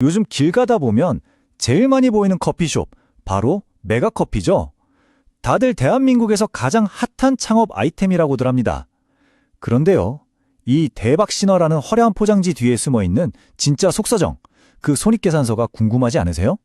요즘 길 가다 보면 제일 많이 보이는 커피숍, 바로 메가커피죠. 다들 대한민국에서 가장 핫한 창업 아이템이라고들 합니다. 그런데요, 이 대박 신화라는 화려한 포장지 뒤에 숨어있는 진짜 속사정, 그 손익계산서가 궁금하지 않으세요?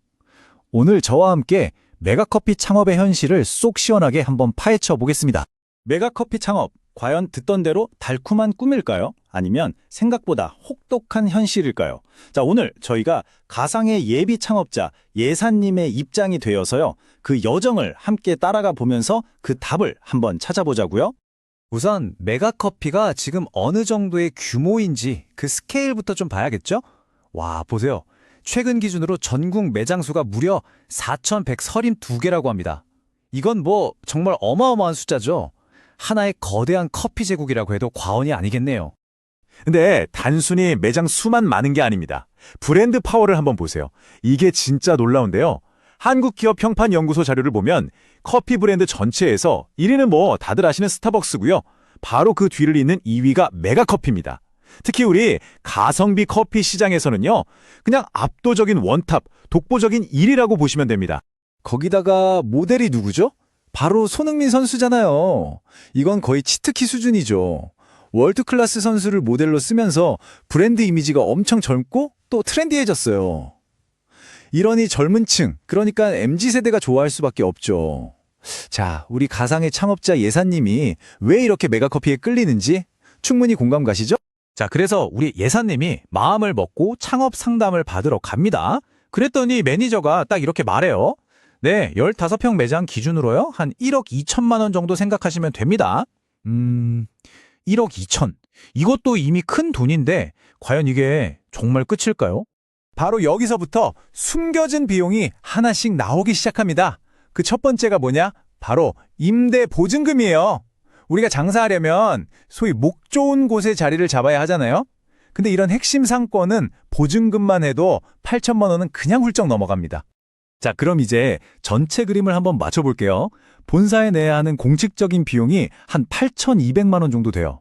오늘 저와 함께 메가커피 창업의 현실을 쏙 시원하게 한번 파헤쳐 보겠습니다. 메가커피 창업, 과연 듣던 대로 달콤한 꿈일까요? 아니면 생각보다 혹독한 현실일까요? 자, 오늘 저희가 가상의 예비 창업자 예산님의 입장이 되어서요, 그 여정을 함께 따라가 보면서 그 답을 한번 찾아보자고요. 우선 메가커피가 지금 어느 정도의 규모인지 그 스케일부터 좀 봐야겠죠? 와, 보세요. 최근 기준으로 전국 매장 수가 무려 4,132개라고 합니다. 이건 뭐 정말 어마어마한 숫자죠. 하나의 거대한 커피 제국이라고 해도 과언이 아니겠네요. 근데 단순히 매장 수만 많은 게 아닙니다. 브랜드 파워를 한번 보세요. 이게 진짜 놀라운데요. 한국기업평판연구소 자료를 보면 커피 브랜드 전체에서 1위는 뭐 다들 아시는 스타벅스고요. 바로 그 뒤를 잇는 2위가 메가커피입니다. 특히 우리 가성비 커피 시장에서는요, 그냥 압도적인 원탑, 독보적인 1위라고 보시면 됩니다. 거기다가 모델이 누구죠? 바로 손흥민 선수잖아요. 이건 거의 치트키 수준이죠. 월드클래스 선수를 모델로 쓰면서 브랜드 이미지가 엄청 젊고 또 트렌디해졌어요. 이러니 젊은 층, 그러니까 MZ세대가 좋아할 수밖에 없죠. 자, 우리 가상의 창업자 예사님이 왜 이렇게 메가커피에 끌리는지 충분히 공감 가시죠? 자, 그래서 우리 예사님이 마음을 먹고 창업 상담을 받으러 갑니다. 그랬더니 매니저가 딱 이렇게 말해요. 네, 15평 매장 기준으로요, 한 1억 2천만 원 정도 생각하시면 됩니다. 1억 2천. 이것도 이미 큰 돈인데 과연 이게 정말 끝일까요? 바로 여기서부터 숨겨진 비용이 하나씩 나오기 시작합니다. 그 첫 번째가 뭐냐? 바로 임대 보증금이에요. 우리가 장사하려면 소위 목 좋은 곳에 자리를 잡아야 하잖아요. 근데 이런 핵심 상권은 보증금만 해도 8천만 원은 그냥 훌쩍 넘어갑니다. 자, 그럼 이제 전체 그림을 한번 맞춰볼게요. 본사에 내야 하는 공식적인 비용이 한 8,200만 원 정도 돼요.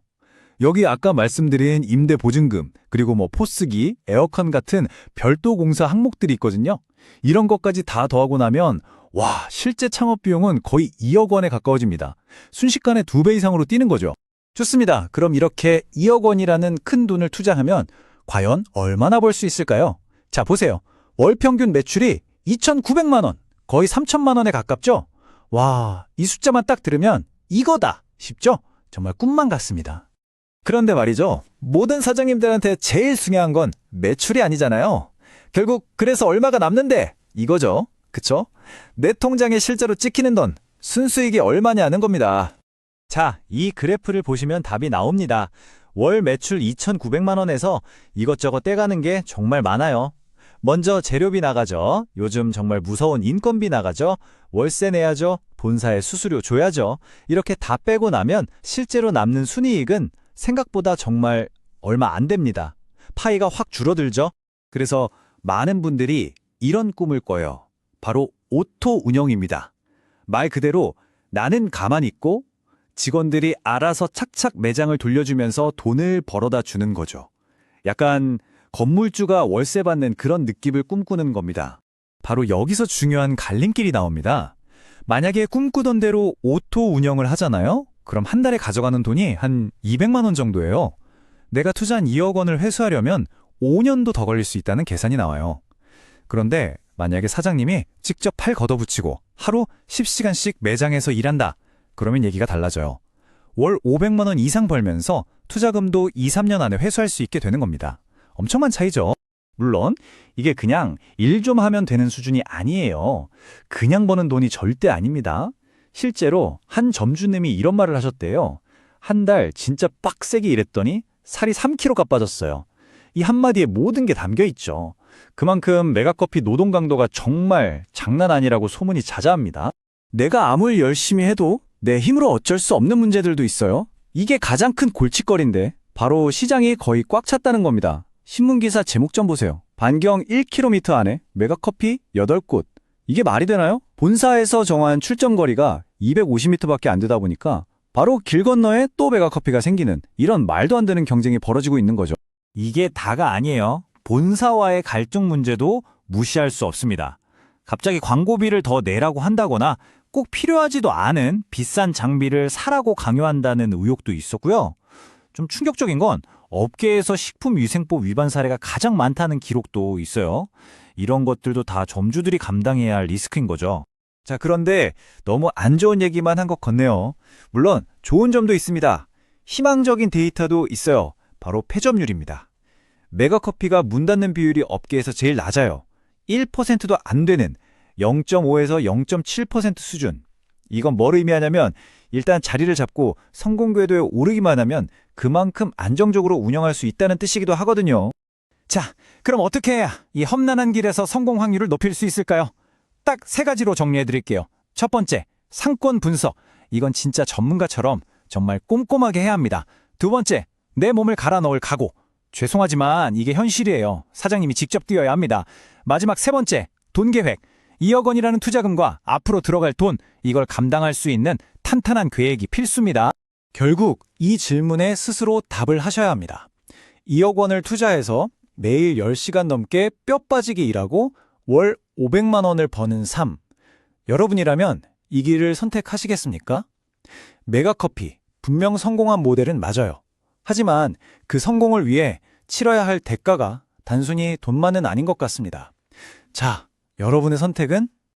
여기 아까 말씀드린 임대 보증금, 그리고 뭐 포스기, 에어컨 같은 별도 공사 항목들이 있거든요. 이런 것까지 다 더하고 나면 와, 실제 창업 비용은 거의 2억 원에 가까워집니다. 순식간에 2배 이상으로 뛰는 거죠. 좋습니다. 그럼 이렇게 2억 원이라는 큰 돈을 투자하면 과연 얼마나 벌 수 있을까요? 자, 보세요. 월 평균 매출이 2,900만 원, 거의 3천만 원에 가깝죠? 와, 이 숫자만 딱 들으면 이거다 싶죠? 정말 꿈만 같습니다. 그런데 말이죠, 모든 사장님들한테 제일 중요한 건 매출이 아니잖아요. 결국 그래서 얼마가 남는데 이거죠. 그쵸? 내 통장에 실제로 찍히는 돈, 순수익이 얼마냐는 겁니다. 자, 이 그래프를 보시면 답이 나옵니다. 월 매출 2,900만 원에서 이것저것 떼가는 게 정말 많아요. 먼저 재료비 나가죠. 요즘 정말 무서운 인건비 나가죠. 월세 내야죠. 본사에 수수료 줘야죠. 이렇게 다 빼고 나면 실제로 남는 순이익은 생각보다 정말 얼마 안 됩니다. 파이가 확 줄어들죠. 그래서 많은 분들이 이런 꿈을 꿔요. 바로 오토 운영입니다. 말 그대로 나는 가만히 있고 직원들이 알아서 착착 매장을 돌려주면서 돈을 벌어다 주는 거죠. 약간 건물주가 월세 받는 그런 느낌을 꿈꾸는 겁니다. 바로 여기서 중요한 갈림길이 나옵니다. 만약에 꿈꾸던 대로 오토 운영을 하잖아요? 그럼 한 달에 가져가는 돈이 한 200만 원 정도예요. 내가 투자한 2억 원을 회수하려면 5년도 더 걸릴 수 있다는 계산이 나와요. 그런데 만약에 사장님이 직접 팔 걷어붙이고 하루 10시간씩 매장에서 일한다. 그러면 얘기가 달라져요. 월 500만 원 이상 벌면서 투자금도 2, 3년 안에 회수할 수 있게 되는 겁니다. 엄청난 차이죠. 물론 이게 그냥 일 좀 하면 되는 수준이 아니에요. 그냥 버는 돈이 절대 아닙니다. 실제로 한 점주님이 이런 말을 하셨대요. 한 달 진짜 빡세게 일했더니 살이 3kg가 빠졌어요. 이 한마디에 모든 게 담겨 있죠. 그만큼 메가커피 노동 강도가 정말 장난 아니라고 소문이 자자합니다. 내가 아무리 열심히 해도 내 힘으로 어쩔 수 없는 문제들도 있어요. 이게 가장 큰 골칫거리인데 바로 시장이 거의 꽉 찼다는 겁니다. 신문기사 제목 좀 보세요. 반경 1km 안에 메가커피 8곳. 이게 말이 되나요? 본사에서 정한 출점거리가 250m밖에 안 되다 보니까 바로 길 건너에 또 메가커피가 생기는 이런 말도 안 되는 경쟁이 벌어지고 있는 거죠. 이게 다가 아니에요. 본사와의 갈등 문제도 무시할 수 없습니다. 갑자기 광고비를 더 내라고 한다거나 꼭 필요하지도 않은 비싼 장비를 사라고 강요한다는 의혹도 있었고요. 좀 충격적인 건 업계에서 식품위생법 위반 사례가 가장 많다는 기록도 있어요. 이런 것들도 다 점주들이 감당해야 할 리스크인 거죠. 자, 그런데 너무 안 좋은 얘기만 한 것 같네요. 물론 좋은 점도 있습니다. 희망적인 데이터도 있어요. 바로 폐점률입니다. 메가커피가 문 닫는 비율이 업계에서 제일 낮아요. 1%도 안 되는 0.5에서 0.7% 수준. 이건 뭘 의미하냐면 일단 자리를 잡고 성공 궤도에 오르기만 하면 그만큼 안정적으로 운영할 수 있다는 뜻이기도 하거든요. 자, 그럼 어떻게 해야 이 험난한 길에서 성공 확률을 높일 수 있을까요? 딱 3가지로 정리해 드릴게요. 첫 번째, 상권 분석. 이건 진짜 전문가처럼 정말 꼼꼼하게 해야 합니다. 두 번째, 내 몸을 갈아 넣을 각오. 죄송하지만 이게 현실이에요. 사장님이 직접 뛰어야 합니다. 마지막 3번째, 돈 계획. 2억 원이라는 투자금과 앞으로 들어갈 돈, 이걸 감당할 수 있는 탄탄한 계획이 필수입니다. 결국 이 질문에 스스로 답을 하셔야 합니다. 2억 원을 투자해서 매일 10시간 넘게 뼈 빠지게 일하고 월 500만 원을 버는 삶. 여러분이라면 이 길을 선택하시겠습니까? 메가커피, 분명 성공한 모델은 맞아요. 하지만 그 성공을 위해 치러야 할 대가가 단순히 돈만은 아닌 것 같습니다. 자, 여러분의 선택은